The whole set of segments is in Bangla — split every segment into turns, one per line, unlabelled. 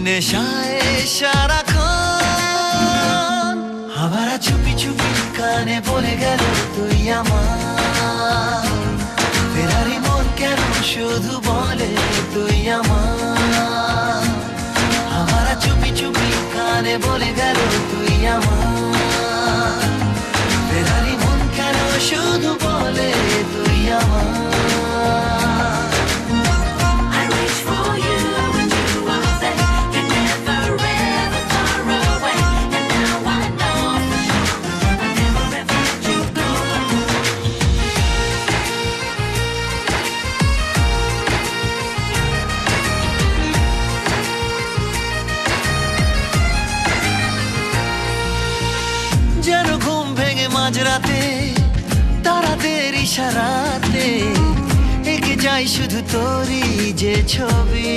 নেশায় সারাক্ষণ আবার চুপি চুপি কানে বলে গেল তুই আমার ফেরারি মন কেন শুধু বলে তুই আমার আবার চুপি চুপি কানে বলে গেল তুই আমার ফেরারি মন কেন শুধু বলে তুই আমার যেন ঘুম ভেঙে মাঝরাতে তারাদের ইশারাতে এঁকে যাই শুধু তোরই যে ছবি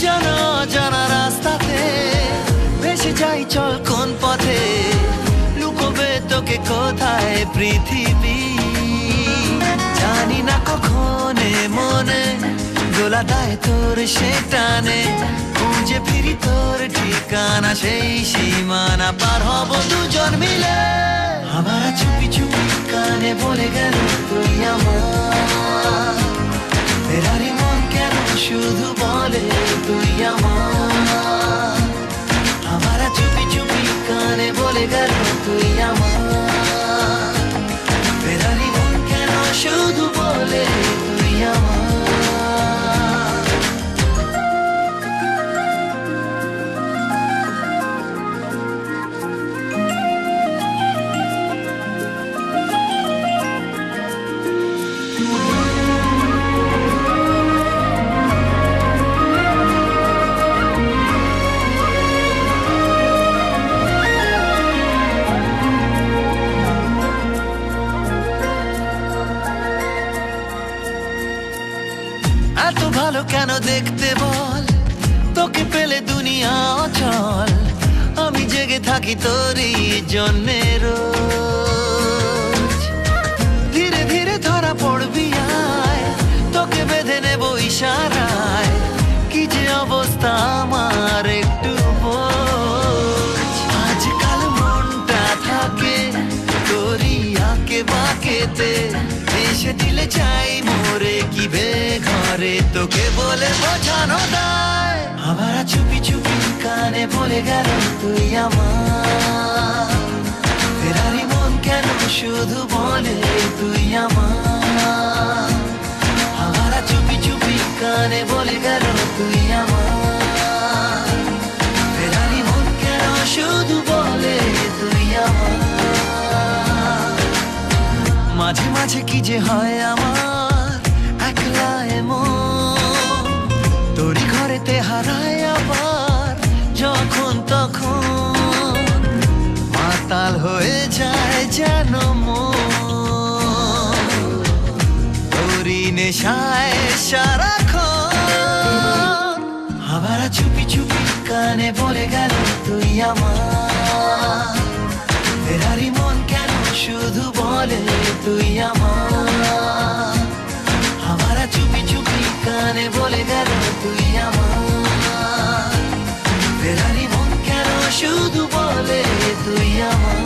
জানা জানা রাস্তাতে ভেসে যাই চল কোন পথে লুকোবে তোকে কোথায় পৃথিবী জানি না কখন মনে দোলা দেয় তোর সে টানে খুঁজে ফিরি তোর ঠিকানা সেই সীমানা পার হব দুজন মিলে আমার চুপি চুপি কানে বলে গেল তুই আমার ফেরারি মন কেন শুধু বলে তুই আমার চুপি চুপি কানে বলে গেল তুই আমার ফেরারি মন কেন শুধু বলে তুই আমার এত ভালো কেন দেখতে বল তোকে পেলে দুনিয়া অচল আমি জেগে থাকি তোরই জন্যে রোজ ধীরে ধীরে ধরা পড়বি আয় তোকে বেঁধে নেব ইশারায় কি যে অবস্থা আমার একটু বোঝ আজকাল মনটা থাকে তোরই আঁকে বাঁকেতে এসে দিলে চাই মোরে কি বেঘরে তোকে বলে বোঝানো দায় আবার চুপি চুপি কানে বলে গেল তুই আমার ফেরারি মন কেন শুধু বলে তুই আমার আবার চুপি চুপি কানে বলে গেল তুই আমার ফেরারি মন কেন শুধু বলে তুই আমার মাঝে মাঝে কি যে হয় আমার একলা এমন তোরই ঘরেতে হারায় আবার যখন তখন মাতাল হয়ে যায় যেন মন তোরই নেশায় সারাক্ষণ আবার চুপি চুপি কানে বলে গেল তুই আমার ফেরারি মন কেন শুধু বলে তুই আমার চুপি চুপি কানে বলে গেল তুই আমার ফেরারি মন কেন শুধু বলে তুই আমার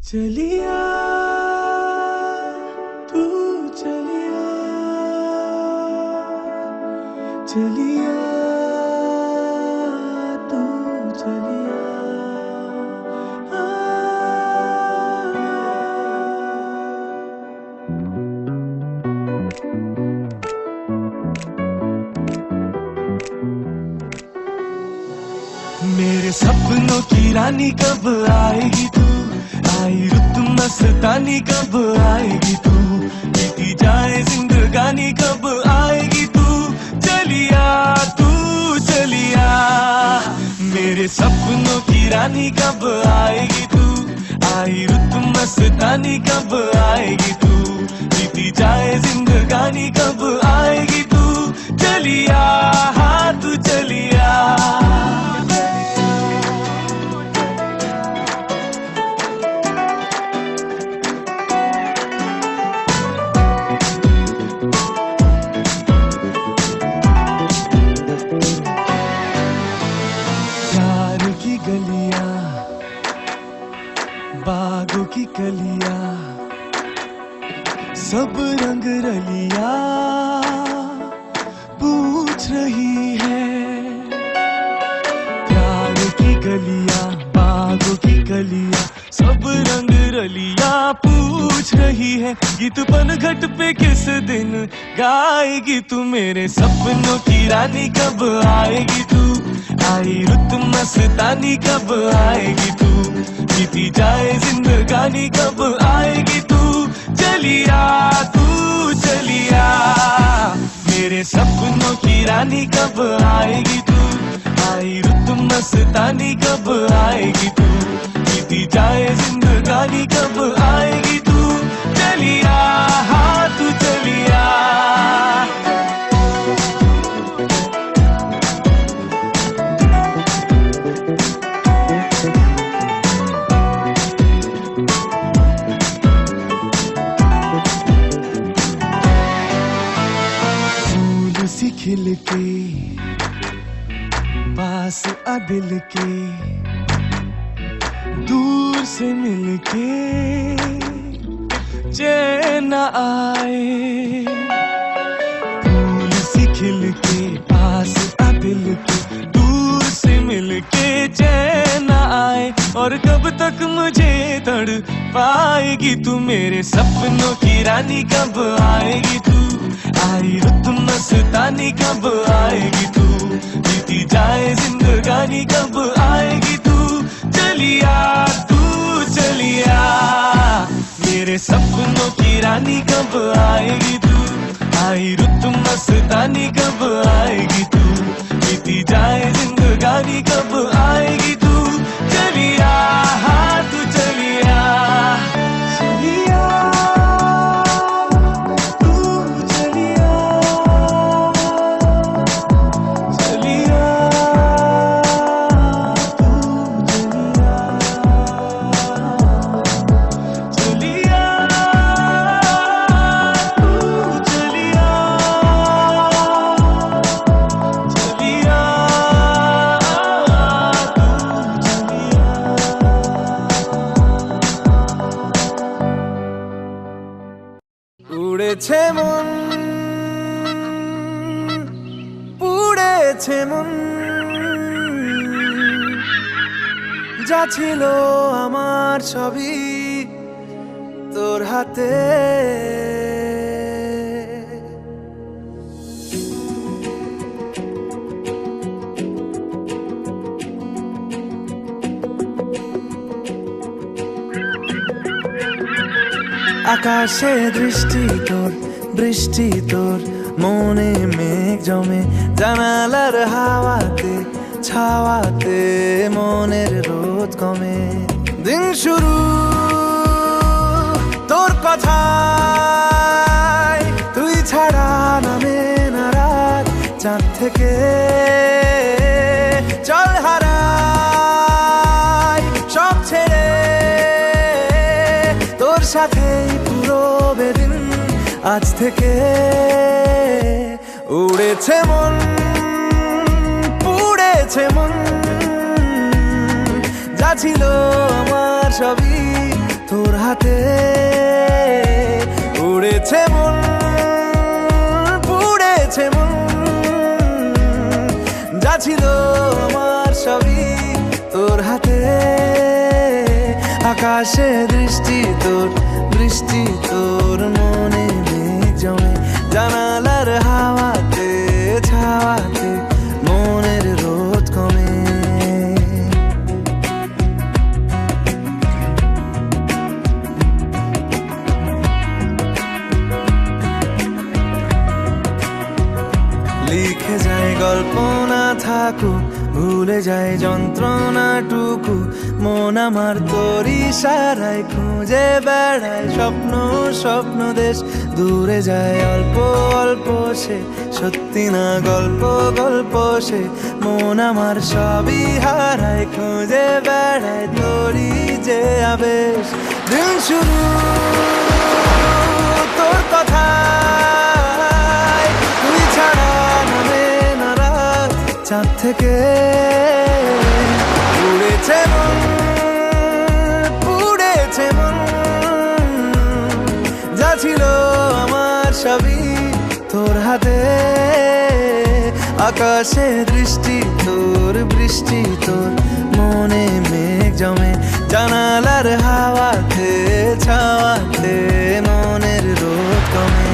चलिया तू चलिया चलिया तू चलिया मेरे सपनों की रानी कब आएगी तू आई रुत मस्तानी कब आएगी तू बीती जाए जिंदगानी कब आएगी तू चलिया मेरे सपनों की रानी कब आएगी तू आई रुत मस्तानी कब आएगी तू बीती जाए जिंदगानी कब आएगी तू चलिया हाँ तू चलिया सब रंग रलिया पूछ रही है, प्यार की गलियां बागों की गलियां सब रंग रलिया पूछ रही है। गीत पनघट पे किस दिन गाएगी तू, मेरे सपनों की रानी कब आएगी तू, आई रुत मस्तानी कब आएगी तू, बीती जाए जिंदगानी कब आएगी तू, चलिया तू चलिया, मेरे सपनों की रानी कब आएगी तू, आई रुत मस्तानी कब आएगी तू, बीती जाए जिंदगानी कब आएगी तू, चलिया हाँ तू चलिया। फूल सी खिल के पास आ दिल के, दूर से मिलके चैन आए, फूल सी खिल के पास आ दिल के, दूर से मिलके चैन आए, और कब तक मुझे तड़ पाएगी तू, मेरे सपनों की रानी कब आएगी तू, आई रुत मस्तानी कब आएगी तू, बीती जाए जिंदगानी कब आएगी तू, चलिया तू चलिया, मेरे सपनों की रानी कब आएगी तू, आई रुत मस्तानी कब आएगी तू, बीती जाए जिंदगानी कब आएगी तू, चलिया हाँ तू चलिया चलिया तू चलिया चलिया
উড়েছে মন পুড়েছে মন, যা ছিল আমার সবই তোর হাতে, আকাশে দৃষ্টি তোর বৃষ্টি তোর, মনে মেঘ জমে জানালার হাওয়াতে ছাওয়াতে, মনের রোদ কমে, দিন শুরু তোর কথায়, তুই ছাড়া নামে না রাত, চাঁদ থেকে চল হারাই সব ছেড়ে, তোর সাথেই পুরো বেদিন আজ থেকে, উড়েছে মন পুড়েছে মন, যা ছিল আমার সবই তোর হাতে, উড়েছে মন পুড়েছে মন, যা ছিল আমার সবই তোর হাতে, আকাশে দৃষ্টি তোর বৃষ্টি তোর, মনে মেঘ জমে জানালার হাওয়াতে ছাওয়াতে, মনের রোদ কমে, লিখে যায় গল্প না থাকুক, ভুলে যায় যন্ত্রণাটুকু, মন আমার তোর ইশারায় খুঁজে বেড়ায় স্বপ্ন স্বপ্ন দেশ, দূরে যায় অল্প অল্প সে, সত্যি না গল্প গল্প সে, মন আমার সবই হারায় খুঁজে বেড়ায় তোরই যে আবেশ, দিন শুরু তোর কথায়, তুই ছাড়া নামে না রাত, চাঁদ থেকে উড়েছে মন পুড়েছে মন, যা ছিল আকাশে দৃষ্টি তোর, বৃষ্টি তোর, মনে মেঘ জমে, জানালার হাওয়াতে ছাওয়াতে মনের রোদ কমে।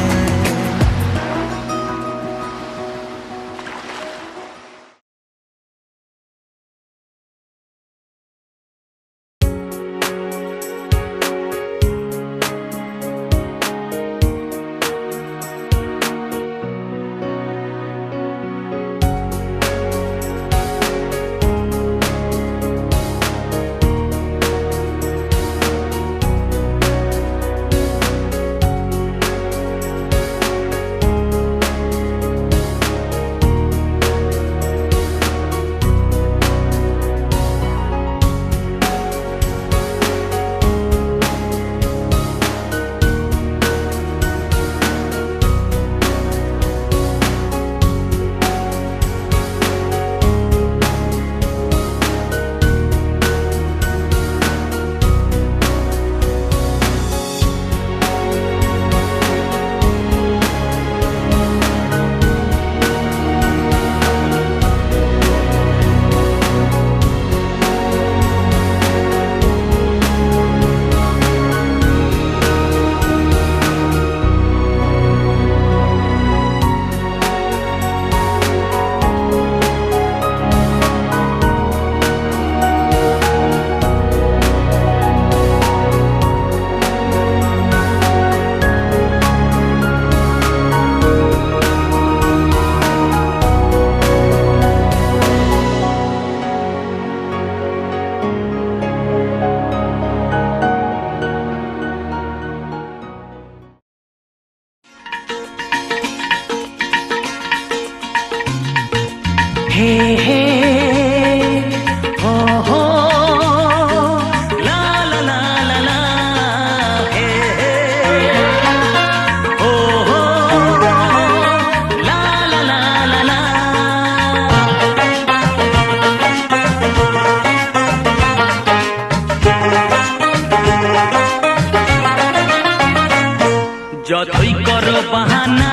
যতই করো বাহানা,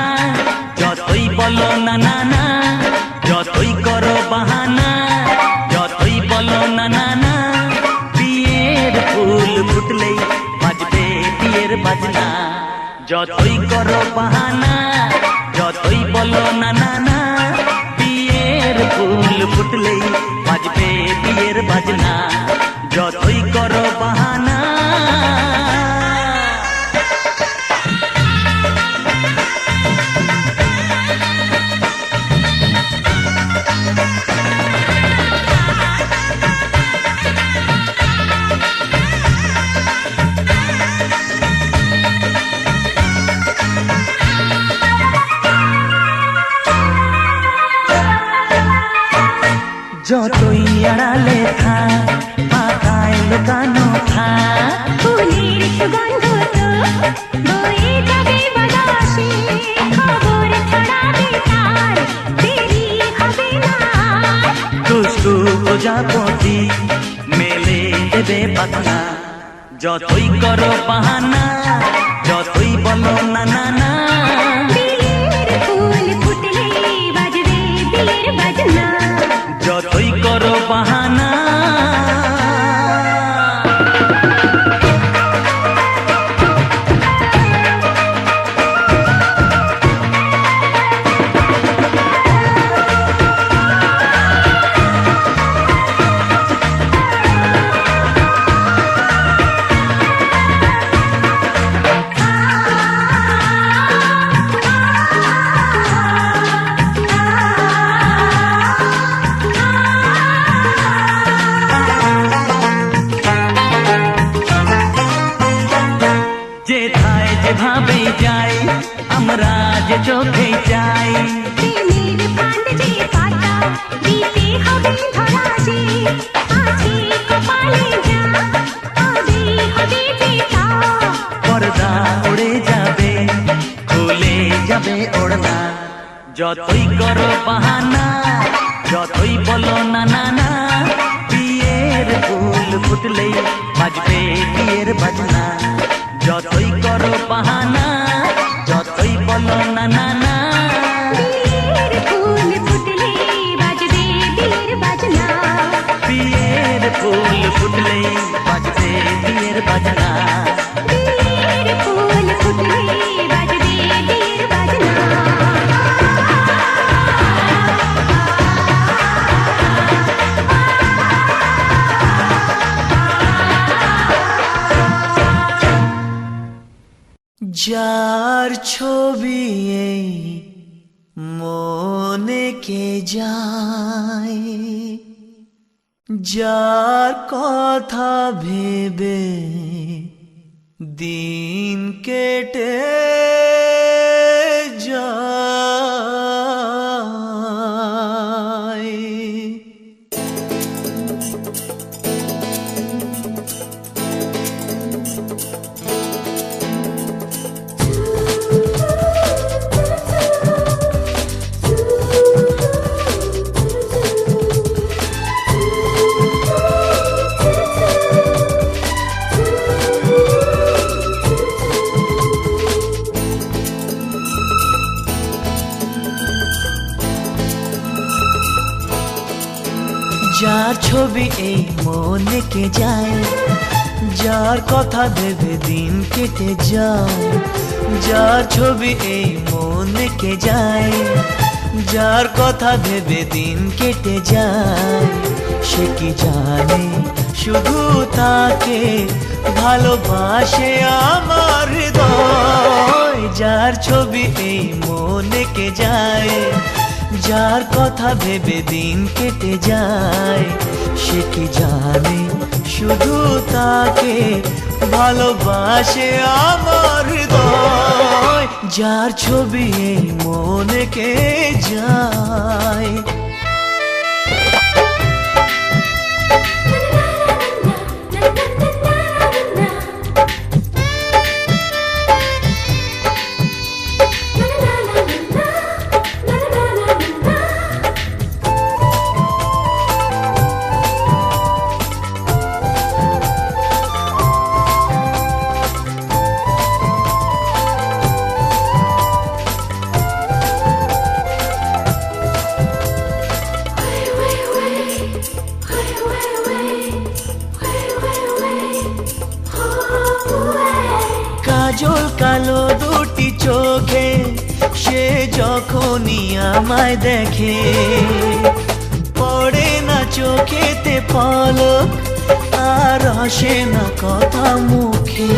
যতই বলো না না না, যতই করো বাহানা, যতই বলো না না না, বিয়ের ফুল ফুটলেই বাজবে বিয়ের বাজনা। যতই করো বাহানা, যতই বলো না না না, বিয়ের ফুল ফুটলেই বাজবে বিয়ের বাজনা। যতই করো বাহানা। যতই আড়ালে থাক, পাতায় লুকানো থাক,
ফুলের সুগন্ধ তো বয়ে যাবে বাতাসে, খবর ছড়াবে তার, দেরি হবে না।
দুষ্টু প্রজাপতি মেলে দেবে পাখনা। যতই করো বাহানা, যতই বলো না না না,
বিয়ের ফুল ফুটলে বাজবে বিয়ের বাজনা।
যতই করো বাহানা। যেথায় যেভাবে যাই, আমরা যে চোখে চাই,
প্রেমের ফান্ড যে পাতা দিতে হবে ধরা যে, আছে কপালে যা হবে হবে যে তা।
পর্দা উড়ে যাবে, খুলে যাবে ওড়না। যতই করো বাহানা, যতই বলো না না না, বিয়ের ফুল ফুটলেই বাজবে বিয়ের বাজনা। যতই করো বাহানা, যতই বলো না না না,
বিয়ের ফুল ফুটলে
ফুল ফুটলেই বাজবে বিয়ের বাজনা
বিয়ের ফুল ফুটলে বাজবে বিয়ের বাজনা
যার ছবি এই মনে কে যায়, যার কথা ভেবে দিন কেটে যায়। যার ছবি এই মনে কে যায়, যার কথা ভেবে দিন কেটে যায়। যার ছবি এই মনে কে যায়, যার কথা ভেবে দিন কেটে যায়। সে কি জানে শুধু তাকে ভালোবাসে আমার হৃদয়। যার ছবি এই মনে কে যায়, যার কথা ভেবে দিন কেটে যায়। সে কি জানে শুধু তাকে ভালোবাসে আমার হৃদয়। যার ছবি এই মনে কে যায়। কাজল কালো দুটি চোখে সে যখনই আমায় দেখে, পড়ে না চোখেতে পলক আর আসে না কথা মুখে।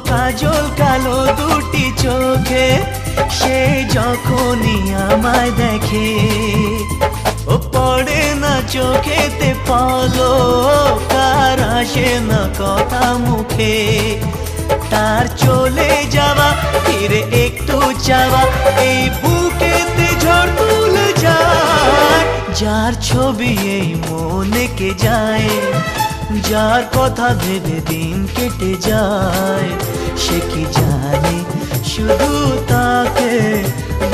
কাজল কালো দুটি চোখে সে যখনই আমায় দেখে, ও পড়ে না চোখেতে পলক আর আসে না কথা মুখে। তার চলে যাওয়া ফিরে একটু চাওয়া এই বুকেতে ঝড় তুলে যায়। যার ছবি এই মনে কে যায়, যার কথা ভেবে দিন কেটে যায়। সে কি জানে শুধু তাকে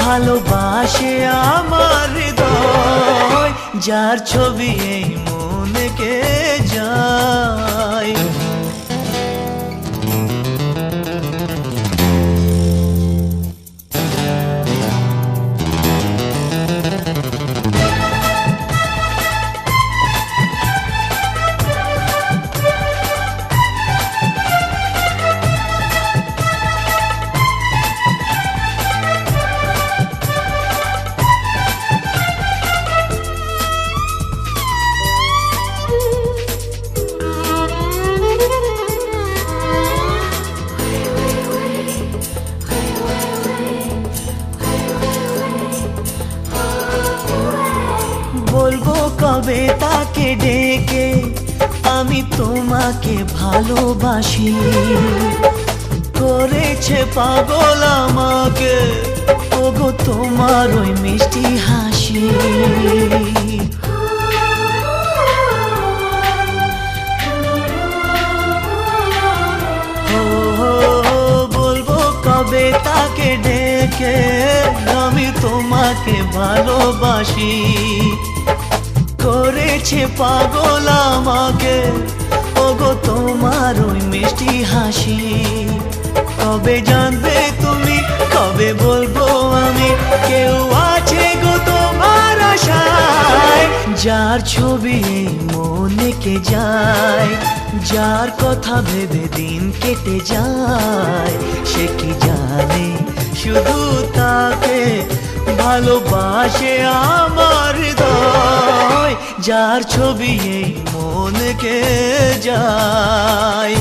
ভালোবাসে আমার হৃদয়। যার ছবি এই মনে কে যায়। বলবো কবে তাকে ডেকে আমি তোমাকে ভালোবাসি। করেছে পাগল আমাকে ওগো তোমার ওই মিষ্টি হাসি। বলবো কবে তাকে ডেকে আমি তোমাকে ভালোবাসি। করেছে পাগল আমাকে ওগো তোমার ওই মিষ্টি হাসি। কবে জানবে তুমি যার ছবি এই মনে কে যায়, যার কথা ভেবে দিন কেটে যায়, সে কি জানে শুধু তাকে ভালোবাসে আমার হৃদয়। যার ছবি এই মনে কে যায়।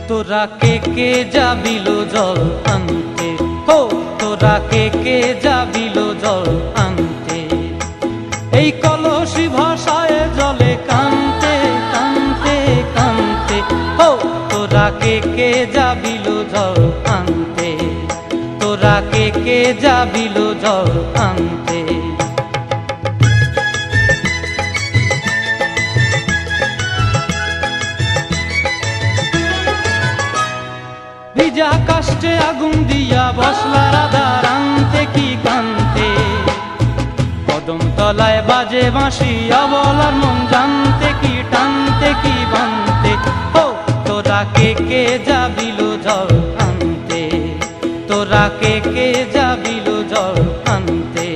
তোরা কে যাবিল জল আনতে, হো তোরা কে যাবিল জল আনতে, এই কলসি ভাষায় জলে কানতে কানতে কানতে, হো তোরা কে যাবিল জল আনতে, তোরা কে যাবিল জল আনতে। ভিজা কাষ্টে আগুন দিয়া বসলা রাধা রানতে কি কানতে, কদম তলায় বাজে বাঁশি অবলার মন জানতে কি টানতে কি বানতে, ও তোরা কে যাবিল জল আনতে, তোরা কে যাবিল জল আনতে।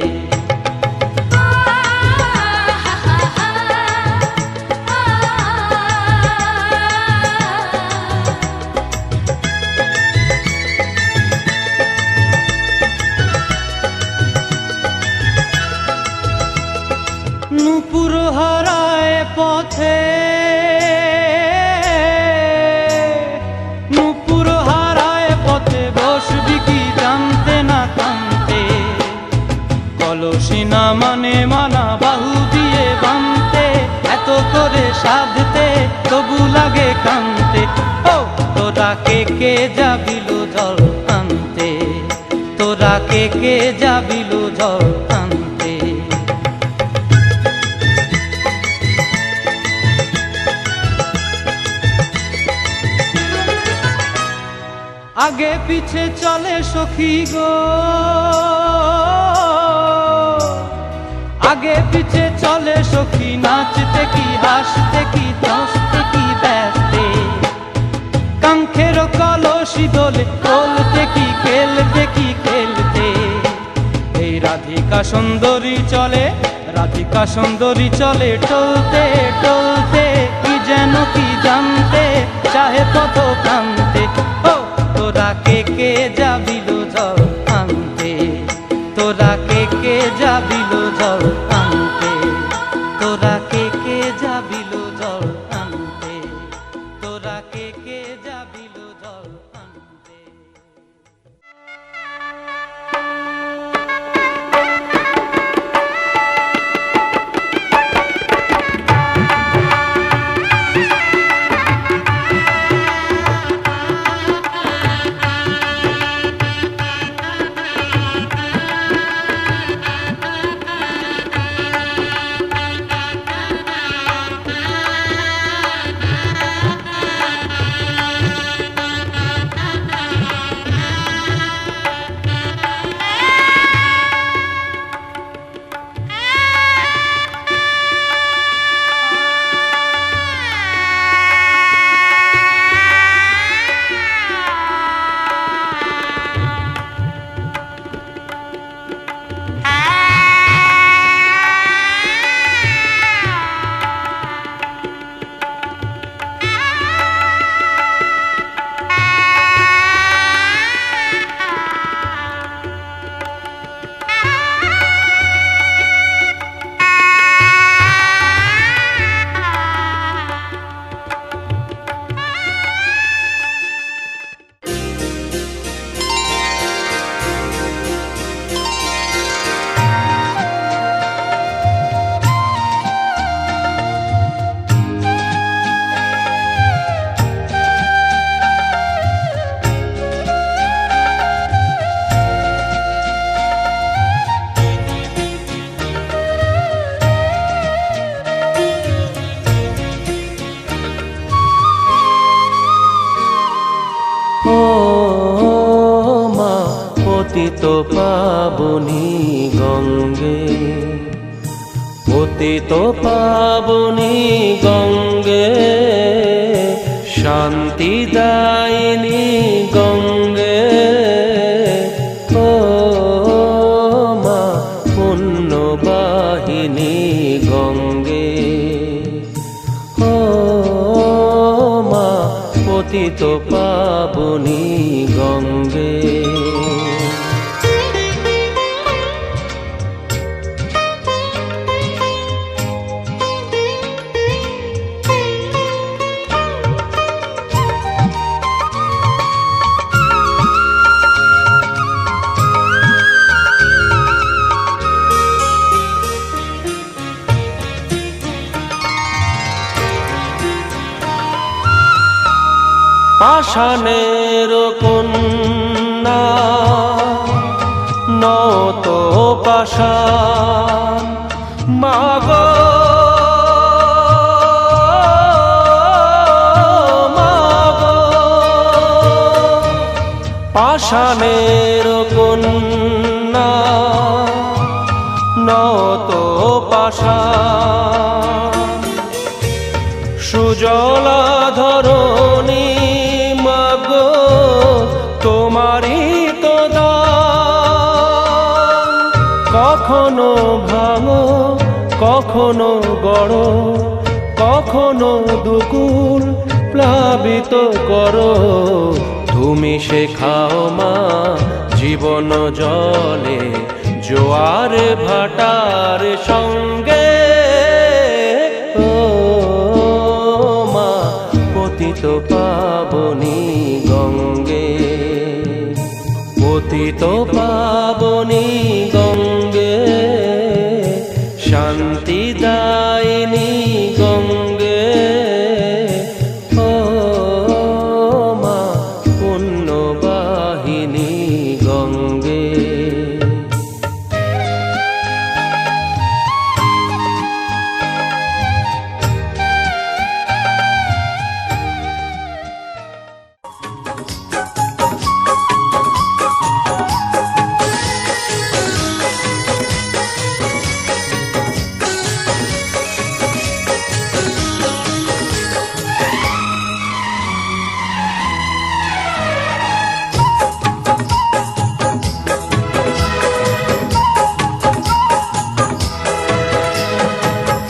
নূপুর হারায় পথে, নূপুর হারায় পথে বসবি কি জানতে না কানতে, কলসি না মানে মানা বাহু দিয়ে বানতে, এত করে সাধতে তবু লাগে কানতে, ও তোরা কে যাবিল জল আনতে, তোরা কে যাবিল জল আনতে। আগে পিছে চলে সখী গো, আগে পিছে চলে সখী, নাচতে কি হাসতে কি হাসতে কি ব্যস্তে, কাঙ্ক্ষের কলসি দোলে তোলতে কি খেলতে কি খেলতে। এই রাধিকা সুন্দরী চলে, রাধিকা সুন্দরী চলে টলতে টলতে, কি যেন কি জানতে চাহে পথ প্রান্তে, ও তোরা কে যাবিল জল আনতে, তোরা কে যাবিল জল আনতে, তোরা কে যাবিল জল আনতে, তোরা কে যাবিল জল আনতে।
পতিত পাবনী গঙ্গে, পতিত পাবনী গঙ্গে, শান্তিদায়িনী গঙ্গে, ও মা পুণ্যবাহিনী গঙ্গে, ও মা পতিত পাবনী গঙ্গে। পাষাণের কন্যা নত পাষাণ, মাগো মাগো, পাষাণের কন্যা নত পাষাণ, সুজলা ধরণী মাগো তোমারই তো দান, কখনো ভাঙো কখনো গড়ো, কখনো দুকুল প্লাবিত করো, তুমি শেখাও মা জীবন জলে জোয়ার ভাটার সঙ্গে, ও মা পতিত পাবনী গঙ্গে, পতিত পাবনী গঙ্গে, শান্তিদায়িনী গঙ্গে, ও মা পুণ্যবাহিনী গঙ্গে।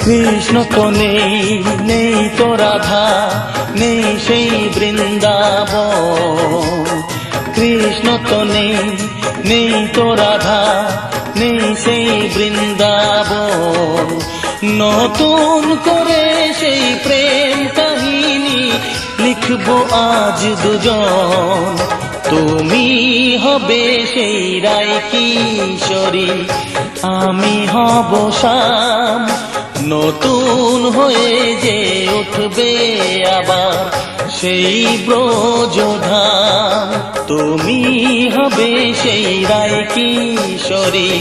কৃষ্ণ তো নেই, নেই তো রাধা, নেই সেই বৃন্দাবন। কৃষ্ণ তো নেই, নেই তো রাধা, নেই সেই বৃন্দাবন। নতুন করে সেই প্রেম কাহিনী লিখবো আজ দুজন। তুমি হবে সেই রায় কিশোরী, আমি হব শ্যাম। নতুন হয়ে যে উঠবে আবার সেই ব্রজধাম। তুমি হবে সেই রায় কিশোরী,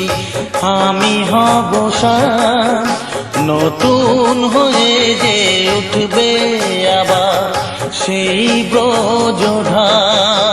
আমি হব শ্যাম। নতুন হয়ে যে উঠবে আবার সেই ব্রজধাম।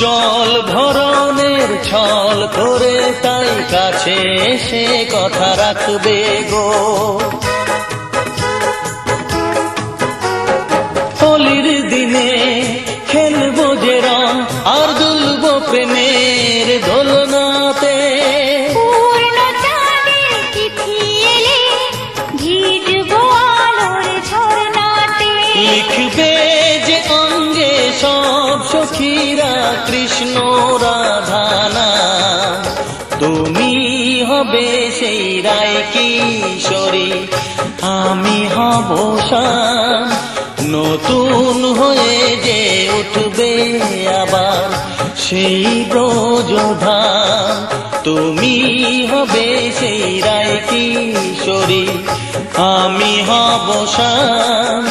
জল ভরণের ছল করে তাই কাছে সে কথা রাখবে গো। হোলির দিনে খেলবো যে রং আর দুলবো প্রেমের দোলনাতে। লিখবে যে অঙ্গে সব সখীরা কৃষ্ণ রাধা নাম। তুমি হবে সেই রায় কিশোরী, আমি হব শ্যাম। নতুন হয়ে যে উঠবে আবার সেই ব্রজধাম।
তুমি হবে সেই রায় কিশোরী, আমি হব শাম,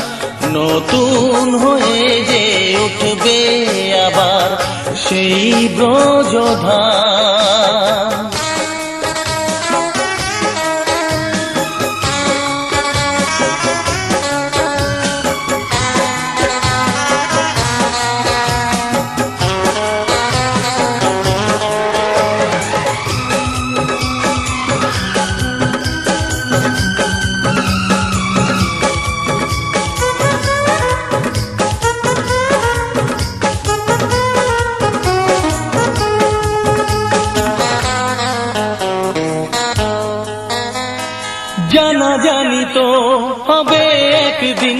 নতুন হয়ে যে উঠবে আবার সেই ব্রজধাম। জানা জানি তো হবে একদিন,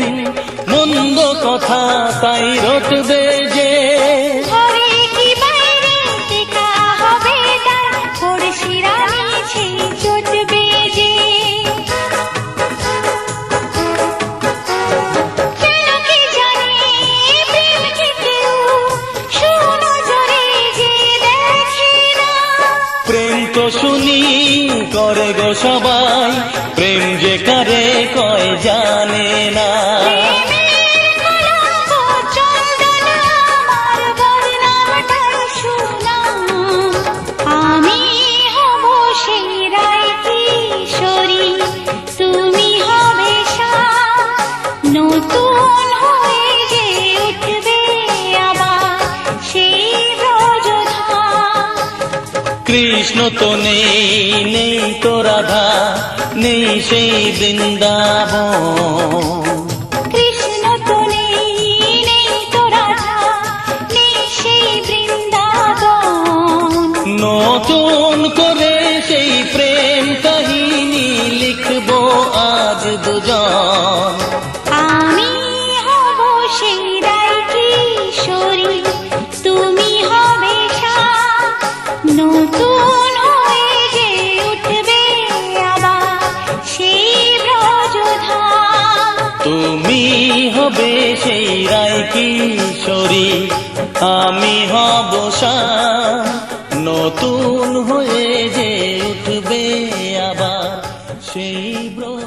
মন্দ কথা তাই রটবে যে,
ঘরে কি বাইরে টেকা হবে তার, পড়শিরা মিছে চটবে যে। কেন কি জানে প্রেম কি কেউ সুনজরে যে দেখে না।
প্রেম তো শুনি করে গো সবাই, প্রেম যে কারে কয় জানে না।
প্রেমের কলঙ্ক চন্দনা আমার বদনামটাই শোনাম, আমি হব সেই রায় কিশোরী, তুমি হবে শাম, নতুন হয়ে যে উঠবে আবার সেই ব্রজধাম।
কৃষ্ণ তো নেই, নেই তো রাধা, নেই সেই বৃন্দাবন।
কৃষ্ণ তো নেই, নেই তো রাধা, নেই সেই বৃন্দাবন।
নতুন করে সেই প্রেম কাহিনী লিখবো আজ দুজন।
আমি হব সেই রায় কিশোরী, তুমি হবে শাম, নতুন হয়ে যে উঠবে আবার সেই ব্রজধাম।
তুমি হবে সেই রায় কিশোরী, আমি হব শাম, নতুন হয়ে যে উঠবে আবার সেই ব্রজধাম।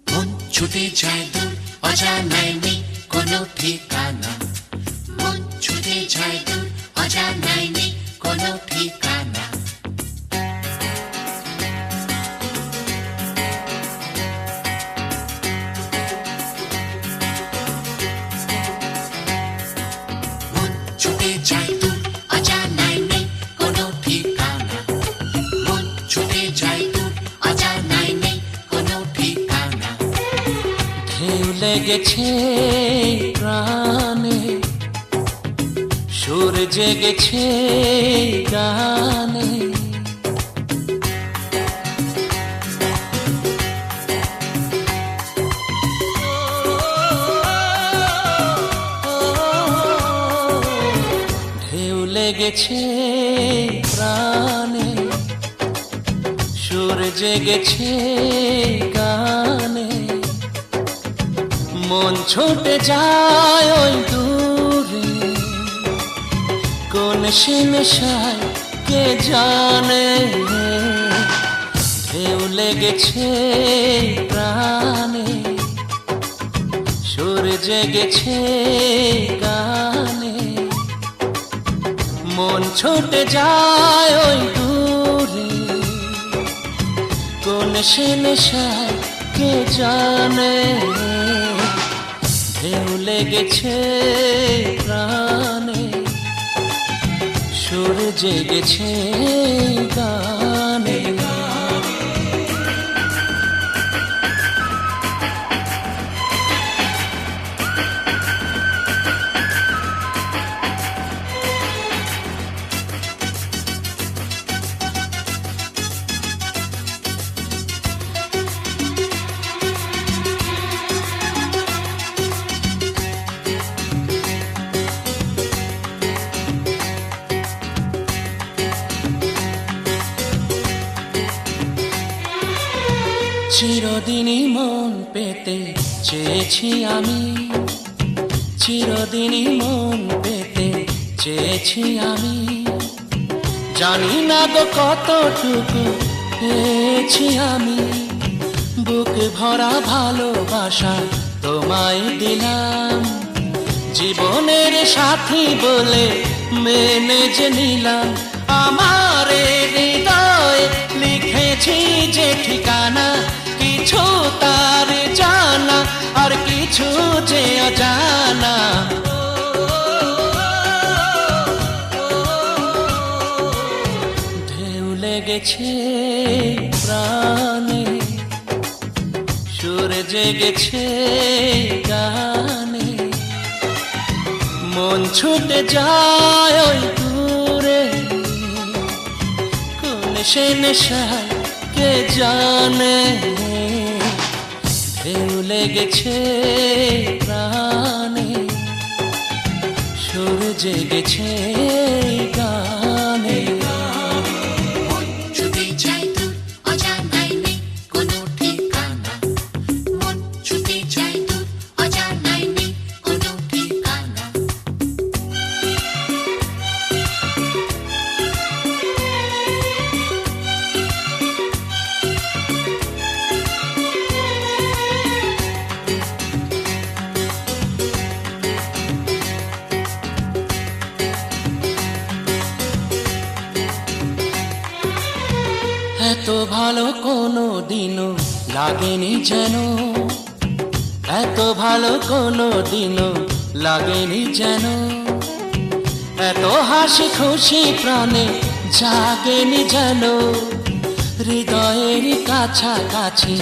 মন ছুটে যায় দূর অজানায় নেই কোনো ঠিকানা, মন ছুটে যায় দূর অজানায় নেই কোনো ঠিকানা। মন ছুটে যায় দূর অজানায় নেই কোনো ঠিকানা, মন ছুটে যায় দূর অজানায় নেই কোনো ঠিকানা।
ঢেউ লেগেছে প্রাণে, সুর জেগেছে গানে, ঢেউ লেগেছে প্রাণে, সুর জেগেছে গানে, মন ছুটে যায় ওই দূরে, কোন সে নেশায় কে জানে। ঢেউ লেগেছে প্রাণে, সুর জেগেছে গানে, মন ছুটে যায় ওই দূরে, কোন সে নেশায় কে জানে। ঢেউ লেগেছে প্রাণে, সুর জেগেছে গানে।
চিরদিনই মন পেতে চেয়েছি আমি, চিরদিনই মন পেতে চেয়েছি আমি, জানি না গো কতটুকু পেয়েছি আমি, বুক ভরা ভালোবাসা তোমায় দিলাম, জীবনের সাথী বলে মেনে যে নিলাম, আমার হৃদয় লিখেছি যে ঠিকানা, কিছু তার জানা আর কিছু যে অজানা। ঢেউ লেগেছে প্রাণে, সুর জেগেছে গানে, মন ছুটে যায় ওই দূরে, কোন সে নেশায় কে জানে। ঢেউ লেগেছে প্রাণে, সুর জেগেছে গানে।
মন ছুটে যায় দূর অজানায় নেই কোনো ঠিকানা, মন ছুটে যায় দূর অজানায় নেই কোনো ঠিকানা।
এত ভালো কোনো দিনও লাগেনি যেন, এত ভালো কোনো দিনও লাগেনি যেন, এত হাসি খুশি প্রাণে জাগেনি যেন, হৃদয়ের কাছাকাছি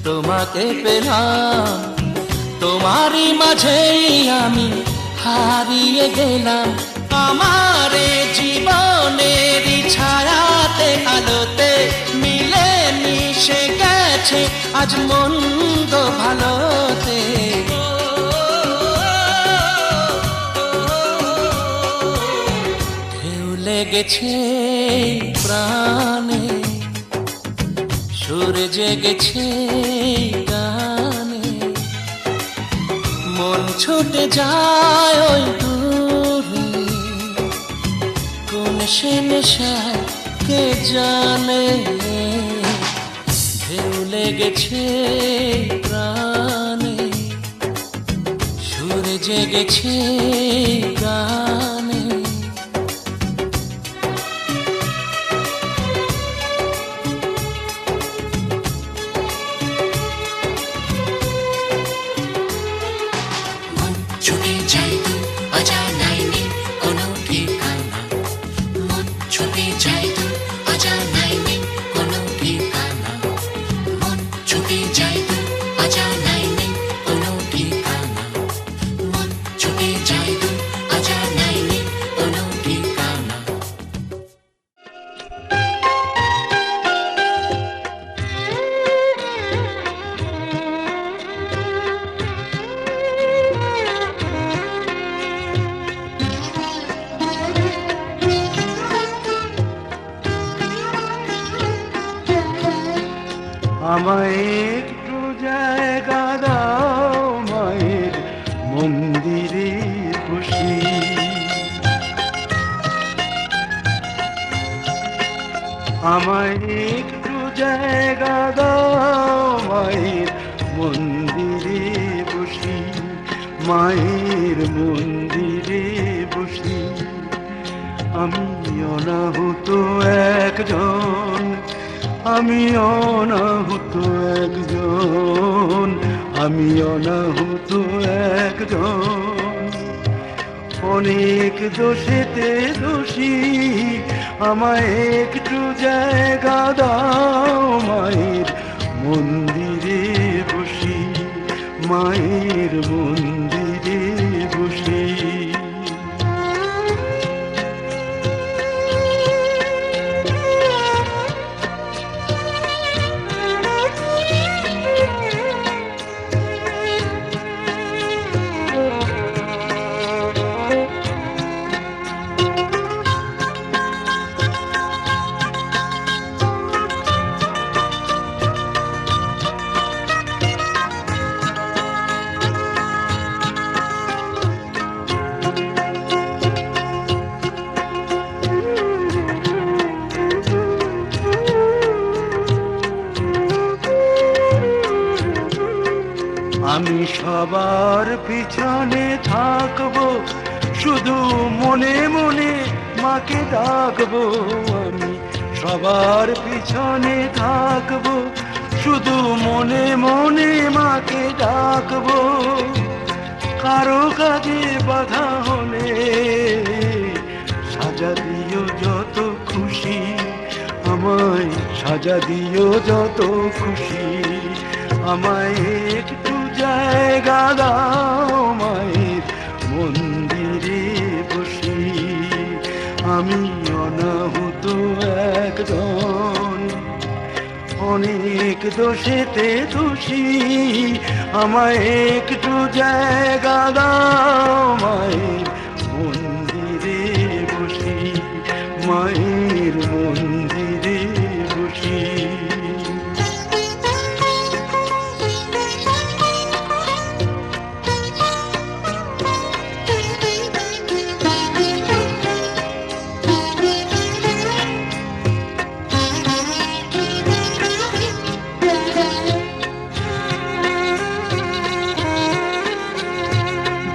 তোমাকে পেলাম, তোমারই মাঝেই আমি হারিয়ে গেলাম, আমার জীবনের ছায়াতে আলোতে মিলে মিশে গেছে আজ মন্দ ভালোতে। ঢেউ লেগেছে প্রাণে, সুর জেগেছে গানে, মন ছুটে যায় ওই দূরে, কোন সে নেশায় কে জানে। ঢেউ লেগেছে প্রাণে, সুর জেগেছে গানে।
মন ছুটে যায় দূর অজানায় নেই কোনো ঠিকানা, মন ছুটে যায় দূর অজানায় নেই কোনো ঠিকানা, মন ছুটে যায় দূর অজানায় নেই কোনো ঠিকানা, মন ছুটে যায় দূর অজানায় নেই কোনো ঠিকানা।
আমায় একটু জায়গা দাও মায়ের মন্দিরে বসি, আমায় একটু জায়গা দাও মায়ের মন্দিরে বসি, মায়ের মন্দিরে বসি। আমি অনাহুত একজন, আমি অনাহুত একজন, আমি অনাহুত একজন, অনেক দোষেতে দোষী, আমায় একটু জায়গা দাও মায়ের মন্দিরে বসি, মায়ের মন্দিরে বসি। আমি সবার পিছনে থাকবো, শুধু মনে মনে মাকে ডাকবো। আমি সবার পিছনে থাকবো, শুধু মনে মনে মাকে ডাকবো। কারো কাজে বাধা হলে সাজা দিও যত খুশি, আমায় সাজা দিও যত খুশি। আমায় একটু জায়গা দাও মায়ের মন্দিরে বসি। আমি অনাহুত একজন, অনেক দোষেতে দোষী। আমায় একটু জায়গা দাও মায়ের মন্দিরে বসি, মায়ের মন্দিরে বসি।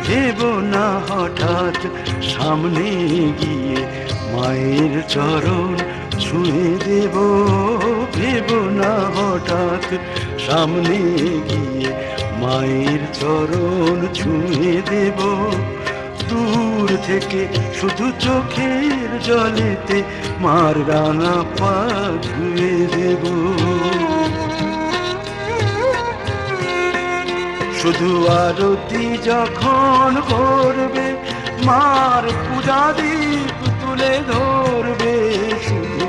ভেব না হঠাৎ সামনে গিয়ে মায়ের চরণ ছুঁয়ে দেব। ভেব না হঠাৎ সামনে গিয়ে মায়ের চরণ ছুঁয়ে দেব। দূর থেকে শুধু চোখের জলেতে মার রাঙা পা ধুয়ে দেব। শুধু আরতি যখন করবে মার পূজা দীপ তুলে ধরবে। শুধু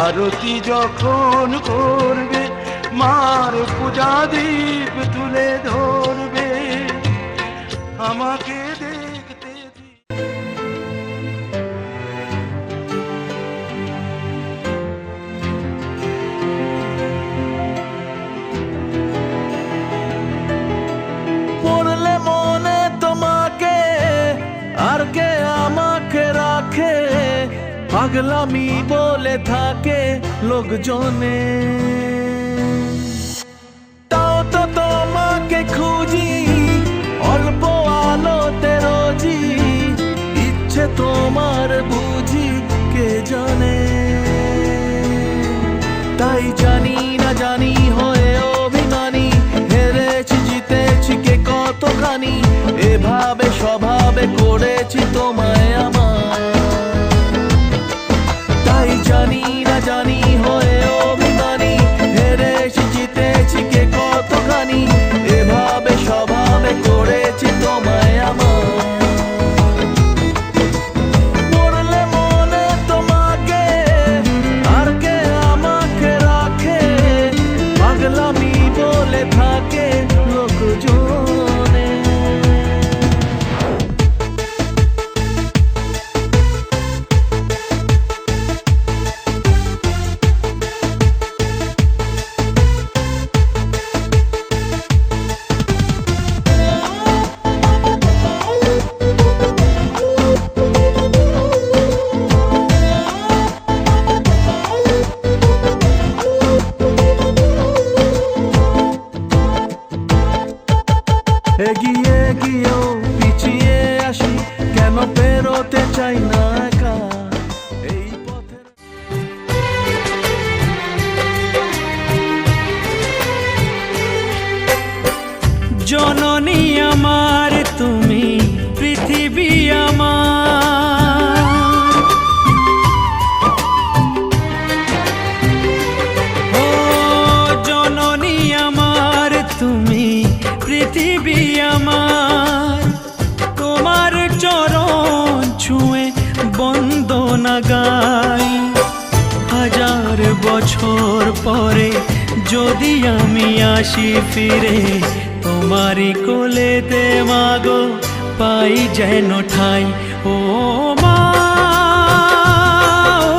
আরতি যখন করবে মার পূজা দীপ তুলে ধরবে। আমাকে দেখতে
পড়লে মনে তোমাকে আর কে আমাকে রাখে, পাগলামি বলে থাকে লোকজনে। তাও তো তোমাকে খুঁজি অল্প আলোতে রোজি, ইচ্ছে তোমার বুঝি কে জানে। তাই জানি না জানি হয়ে অভিমানী, হেরেছি জিতেছি কে কতখানি, এভাবে স্বভাবে করেছি তোমায় আমার। তাই জানি না জানি হয়ে অভিমানী, হেরেছি জিতেছি কে কতখানি, এভাবে স্বভাবে করেছি তোমায় আমার। পড়লে মনে তোমাকে আর কে আমাকে রাখে, পাগলামি বলে থাকে লোকজনে। এগিয়ে গিয়েও পিছিয়ে আসি, কেন পেরোতে চাই না একা এই পথের।
জননী আমার তুমি, পৃথিবী আমার। ও জননী আমার তুমি, পৃথিবী আমার। তোমার চরণ ছুঁয়ে বন্দনা গাই, হাজার বছর পরে যদি আমি আসি ফিরে, তোমারই কোলেতে মাগো পাই যেন ঠাই। ও মা, ও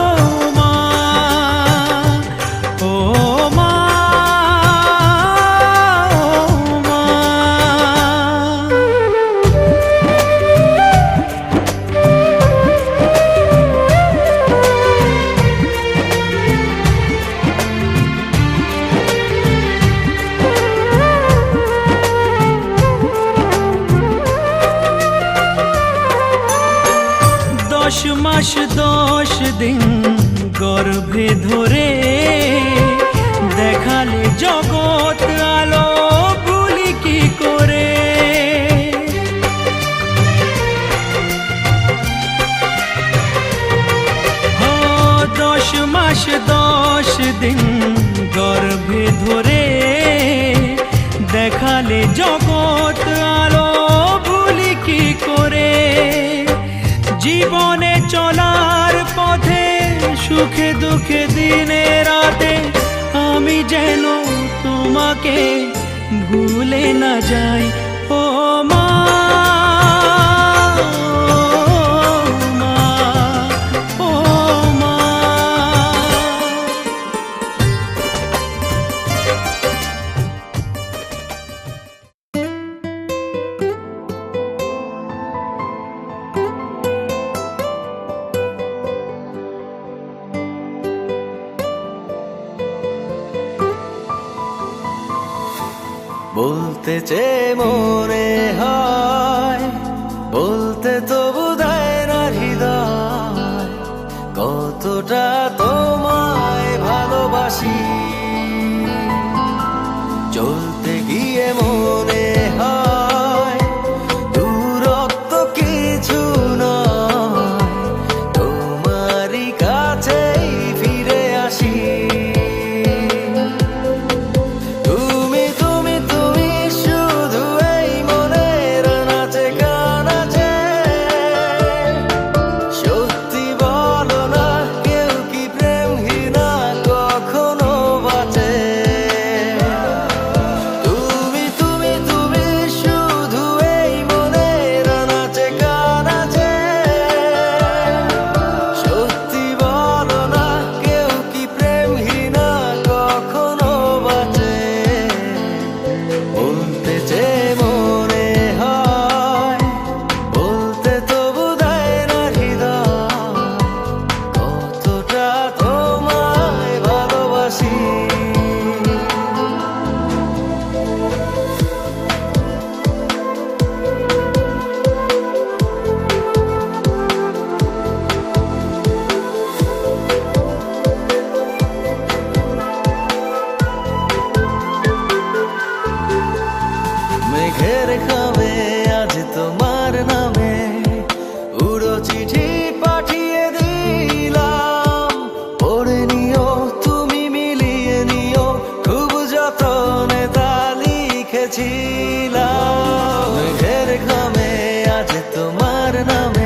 মা, ও মা। গর্ভে ধরে দেখালে জগৎ আলো ভুলি কি করে। 10 মাস 10 দিন গর্ভে ধরে দেখালে জগৎ আলো ভুলি কি করে। জীবনে চলার পথে সুখে দুঃখে দিনে রাতে আমি যেন তোমাকে ভুলে না যাই। ও মা, ও মা।
বলতে চেয়ে মনে হয়, বলতে তবু দেয় না হৃদয়, কতটা তোমায় ভালোবাসি। চলতে গিয়ে মনে হয় দূরত্ব কিছু নয়, তোমারই কাছেই ফিরে আসি। মেঘের খামে আজ তোমার নামে উড়ো চিঠি পাঠিয়ে দিলাম, পড়ে নিও তুমি মিলিয়ে নিও, খুব যতনে তা লিখেছিলাম। মেঘের খামে আজ তোমার নামে